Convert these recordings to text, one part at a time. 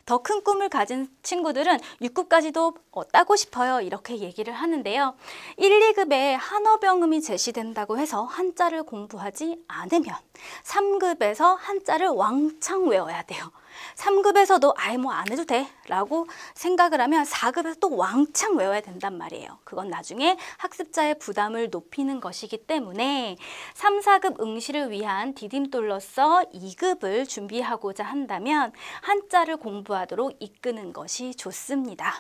더 큰 꿈을 가진 친구들은 6급까지도 따고 싶어요 이렇게 얘기를 하는데요. 1, 2급에 한어병음이 제시된다고 해서 한자를 공부하지 않으면 3급에서 한자를 왕창 외워야 돼요. 3급에서도 아예 뭐 안 해도 돼 라고 생각을 하면 4급에서 또 왕창 외워야 된단 말이에요. 그건 나중에 학습자의 부담을 높이는 것이기 때문에 3, 4급 응시를 위한 디딤돌로서 2급을 준비하고자 한다면 한자를 공부하도록 이끄는 것이 좋습니다.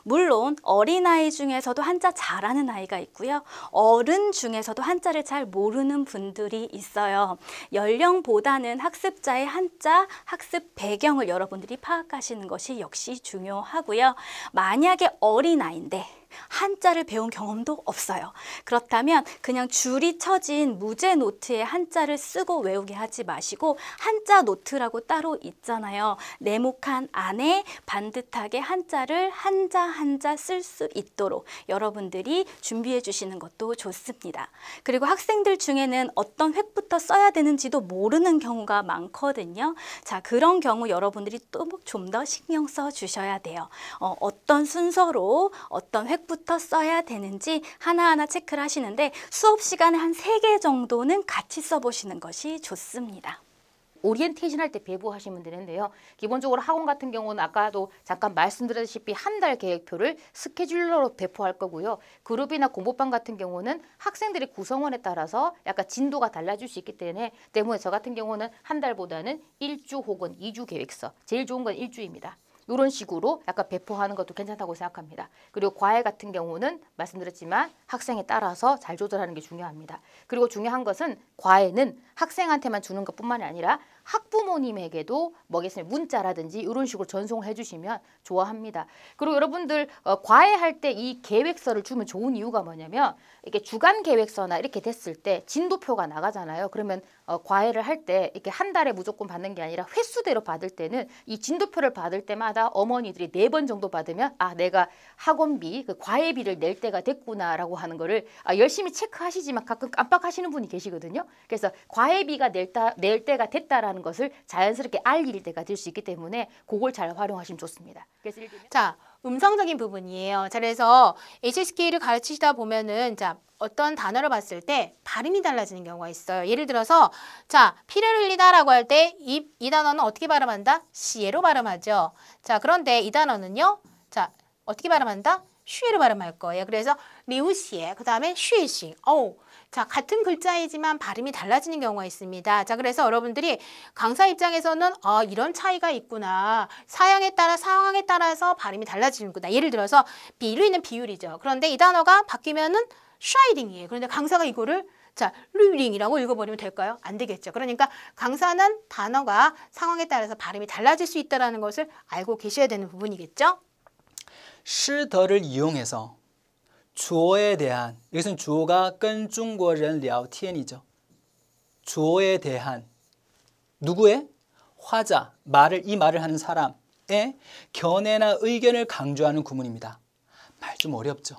물론 어린아이 중에서도 한자 잘하는 아이가 있고요. 어른 중에서도 한자를 잘 모르는 분들이 있어요. 연령보다는 학습자의 한자 학습 배경을 여러분들이 파악하시는 것이 역시 중요하고요. 만약에 어린아이인데 한자를 배운 경험도 없어요. 그렇다면 그냥 줄이 쳐진 무제 노트에 한자를 쓰고 외우게 하지 마시고 한자 노트라고 따로 있잖아요. 네모칸 안에 반듯하게 한자를 한자 한자 쓸 수 있도록 여러분들이 준비해 주시는 것도 좋습니다. 그리고 학생들 중에는 어떤 획부터 써야 되는지도 모르는 경우가 많거든요. 자, 그런 경우 여러분들이 또 좀 더 신경 써 주셔야 돼요. 어떤 순서로 어떤 획부터 써야 되는지 하나하나 체크를 하시는데 수업 시간에 한 3개 정도는 같이 써보시는 것이 좋습니다. 오리엔테이션 할 때 배부하시면 되는데요. 기본적으로 학원 같은 경우는 아까도 잠깐 말씀드렸다시피 한 달 계획표를 스케줄러로 배포할 거고요. 그룹이나 공부방 같은 경우는 학생들의 구성원에 따라서 약간 진도가 달라질 수 있기 때문에 저 같은 경우는 한 달보다는 1주 혹은 2주 계획서, 제일 좋은 건 1주입니다. 이런 식으로 약간 배포하는 것도 괜찮다고 생각합니다. 그리고 과외 같은 경우는 말씀드렸지만 학생에 따라서 잘 조절하는 게 중요합니다. 그리고 중요한 것은 과외는 학생한테만 주는 것뿐만이 아니라 학부모님에게도 뭐겠습니까? 문자라든지 이런 식으로 전송을 해주시면 좋아합니다. 그리고 여러분들 과외할 때 이 계획서를 주면 좋은 이유가 뭐냐면 이렇게 주간 계획서나 이렇게 됐을 때 진도표가 나가잖아요. 그러면 과외를 할 때 이렇게 한 달에 무조건 받는 게 아니라 횟수대로 받을 때는 이 진도표를 받을 때마다 어머니들이 4번 정도 받으면 아 내가 학원비, 그 과외비를 낼 때가 됐구나라고 하는 거를 열심히 체크하시지만 가끔 깜빡하시는 분이 계시거든요. 그래서 과외비가 낼 때가 됐다라는 것을 자연스럽게 알릴 때가 될 수 있기 때문에 그걸 잘 활용하시면 좋습니다. 그래서 자, 음성적인 부분이에요. 자, 그래서 HSK를 가르치시다 보면은 자, 어떤 단어를 봤을 때 발음이 달라지는 경우가 있어요. 예를 들어서 자, 피를 흘리다라고 할 때 이 단어는 어떻게 발음한다? 시에로 발음하죠. 자, 그런데 이 단어는요. 자, 어떻게 발음한다? 슈에로 발음할 거예요. 그래서 리우시에, 그 다음에 슈에시. 자, 같은 글자이지만 발음이 달라지는 경우가 있습니다. 자, 그래서 여러분들이 강사 입장에서는 이런 차이가 있구나. 사양에 따라 상황에 따라서 발음이 달라지는구나. 예를 들어서 비율은 비율이죠. 그런데 이 단어가 바뀌면은 샤이딩이에요. 그런데 강사가 이거를 자, 류링이라고 읽어버리면 될까요? 안 되겠죠. 그러니까 강사는 단어가 상황에 따라서 발음이 달라질 수 있다는 것을 알고 계셔야 되는 부분이겠죠. 시더를 이용해서 주어에 대한, 여기서는 주어가 跟中国人聊天이죠. 주어에 대한 누구의? 화자, 이 말을 하는 사람의 견해나 의견을 강조하는 구문입니다. 말 좀 어렵죠.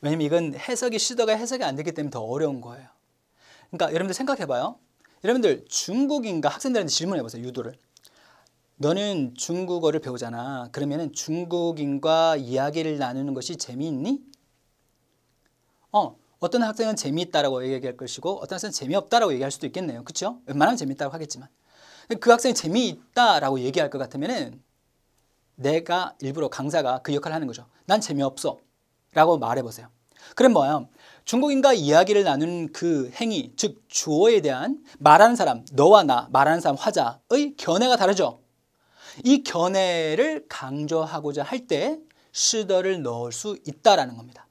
왜냐면 이건 시더가 해석이 안 되기 때문에 더 어려운 거예요. 그러니까 여러분들 생각해봐요. 여러분들 중국인가 학생들한테 질문해보세요. 유도를. 너는 중국어를 배우잖아. 그러면은 중국인과 이야기를 나누는 것이 재미있니? 어떤 학생은 재미있다라고 얘기할 것이고 어떤 학생은 재미없다라고 얘기할 수도 있겠네요. 그렇죠? 웬만하면 재미있다고 하겠지만. 그 학생이 재미있다라고 얘기할 것 같으면은 내가 일부러 강사가 그 역할을 하는 거죠. 난 재미없어 라고 말해보세요. 그럼 뭐야? 중국인과 이야기를 나누는 그 행위, 즉 주어에 대한 말하는 사람, 너와 나, 말하는 사람, 화자의 견해가 다르죠. 이 견해를 강조하고자 할 때 시더를 넣을 수 있다라는 겁니다.